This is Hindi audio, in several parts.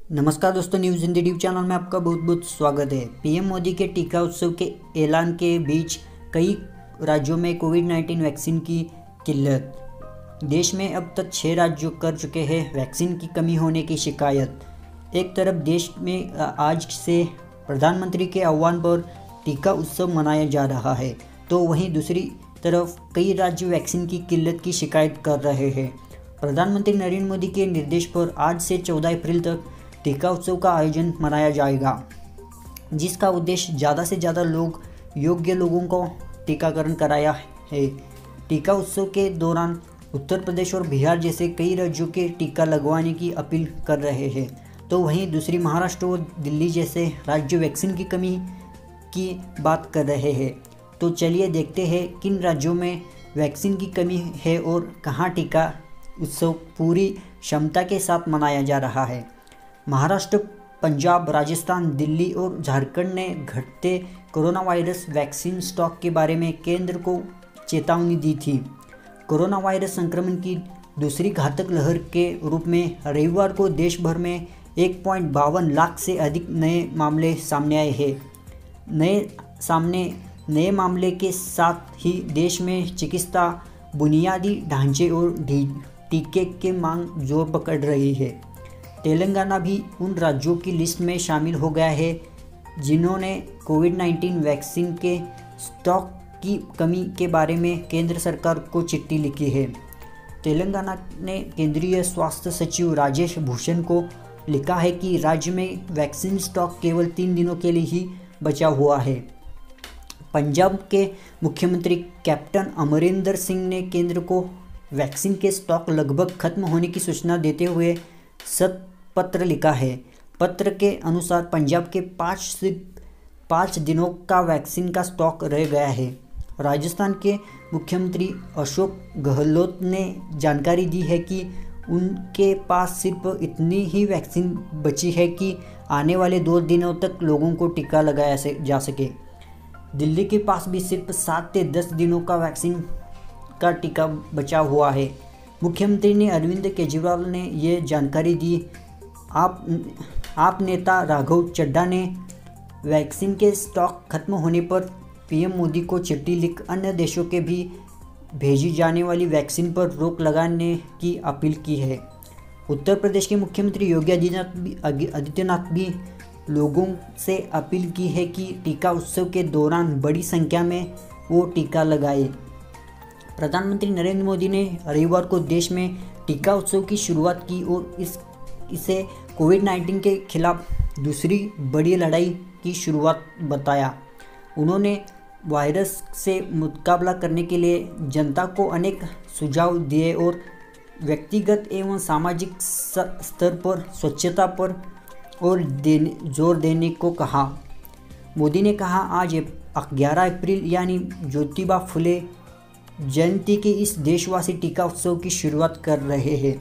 नमस्कार दोस्तों, न्यूज़ हिंदी टीवी चैनल में आपका बहुत बहुत स्वागत है। पीएम मोदी के टीका उत्सव के ऐलान के बीच कई राज्यों में कोविड-19 वैक्सीन की किल्लत। देश में अब तक 6 राज्यों कर चुके हैं वैक्सीन की कमी होने की शिकायत। एक तरफ देश में आज से प्रधानमंत्री के आह्वान पर टीका उत्सव मनाया जा रहा है, तो वहीं दूसरी तरफ कई राज्य वैक्सीन की किल्लत की शिकायत कर रहे हैं। प्रधानमंत्री नरेंद्र मोदी के निर्देश पर आज से 14 अप्रैल तक टीका उत्सव का आयोजन मनाया जाएगा, जिसका उद्देश्य ज़्यादा से ज़्यादा योग्य लोगों को टीकाकरण कराया है। टीका उत्सव के दौरान उत्तर प्रदेश और बिहार जैसे कई राज्यों के टीका लगवाने की अपील कर रहे हैं, तो वहीं दूसरी महाराष्ट्र और दिल्ली जैसे राज्य वैक्सीन की कमी की बात कर रहे हैं। तो चलिए देखते हैं किन राज्यों में वैक्सीन की कमी है और कहां टीका उत्सव पूरी क्षमता के साथ मनाया जा रहा है। महाराष्ट्र, पंजाब, राजस्थान, दिल्ली और झारखंड ने घटते कोरोना वायरस वैक्सीन स्टॉक के बारे में केंद्र को चेतावनी दी थी। कोरोना वायरस संक्रमण की दूसरी घातक लहर के रूप में रविवार को देश भर में 1.52 लाख से अधिक नए मामले सामने आए हैं। नए मामले के साथ ही देश में चिकित्सा बुनियादी ढांचे और टीके की मांग जोर पकड़ रही है। तेलंगाना भी उन राज्यों की लिस्ट में शामिल हो गया है जिन्होंने कोविड-19 वैक्सीन के स्टॉक की कमी के बारे में केंद्र सरकार को चिट्ठी लिखी है। तेलंगाना ने केंद्रीय स्वास्थ्य सचिव राजेश भूषण को लिखा है कि राज्य में वैक्सीन स्टॉक केवल 3 दिनों के लिए ही बचा हुआ है। पंजाब के मुख्यमंत्री कैप्टन अमरिंदर सिंह ने केंद्र को वैक्सीन के स्टॉक लगभग खत्म होने की सूचना देते हुए पत्र लिखा है। पत्र के अनुसार पंजाब के 5 दिनों का वैक्सीन का स्टॉक रह गया है। राजस्थान के मुख्यमंत्री अशोक गहलोत ने जानकारी दी है कि उनके पास सिर्फ इतनी ही वैक्सीन बची है कि आने वाले 2 दिनों तक लोगों को टीका लगाया जा सके। दिल्ली के पास भी सिर्फ 7 से 10 दिनों का वैक्सीन का टीका बचा हुआ है। मुख्यमंत्री ने अरविंद केजरीवाल ने ये जानकारी दी। आप नेता राघव चड्ढा ने वैक्सीन के स्टॉक खत्म होने पर पीएम मोदी को चिट्ठी लिख अन्य देशों के भी भेजी जाने वाली वैक्सीन पर रोक लगाने की अपील की है। उत्तर प्रदेश के मुख्यमंत्री योगी आदित्यनाथ भी लोगों से अपील की है कि टीका उत्सव के दौरान बड़ी संख्या में वो टीका लगाए। प्रधानमंत्री नरेंद्र मोदी ने रविवार को देश में टीका उत्सव की शुरुआत की और इसे कोविड-19 के खिलाफ दूसरी बड़ी लड़ाई की शुरुआत बताया। उन्होंने वायरस से मुकाबला करने के लिए जनता को अनेक सुझाव दिए और व्यक्तिगत एवं सामाजिक स्तर पर स्वच्छता पर और जोर देने को कहा। मोदी ने कहा, आज 11 अप्रैल यानी ज्योतिबा फुले जयंती के इस देशवासी टीका उत्सव की शुरुआत कर रहे हैं।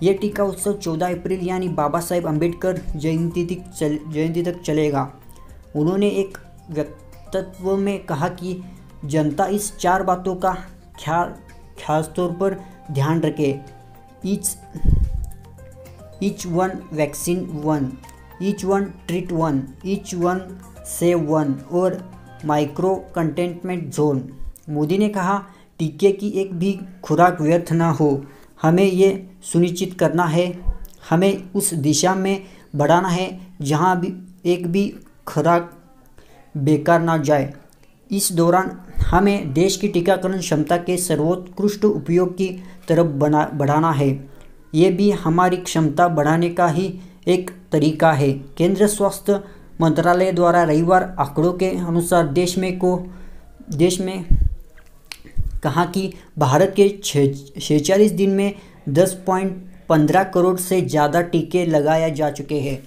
ये टीका उत्सव 14 अप्रैल यानी बाबा साहेब अम्बेडकर जयंती तक चलेगा। उन्होंने एक वक्तव्य में कहा कि जनता इस 4 बातों का खास तौर पर ध्यान रखे। Each one vaccine one, each one treat one, each one save one और माइक्रो कंटेनमेंट जोन। मोदी ने कहा, टीके की एक भी खुराक व्यर्थ ना हो। हमें ये सुनिश्चित करना है, हमें उस दिशा में बढ़ाना है जहां भी एक भी खुराक बेकार ना जाए। इस दौरान हमें देश की टीकाकरण क्षमता के सर्वोत्कृष्ट उपयोग की तरफ बढ़ाना है। ये भी हमारी क्षमता बढ़ाने का ही एक तरीका है। केंद्रीय स्वास्थ्य मंत्रालय द्वारा रविवार आंकड़ों के अनुसार देश में कहा कि भारत के 46 दिन में 10.15 करोड़ से ज़्यादा टीके लगाए जा चुके हैं।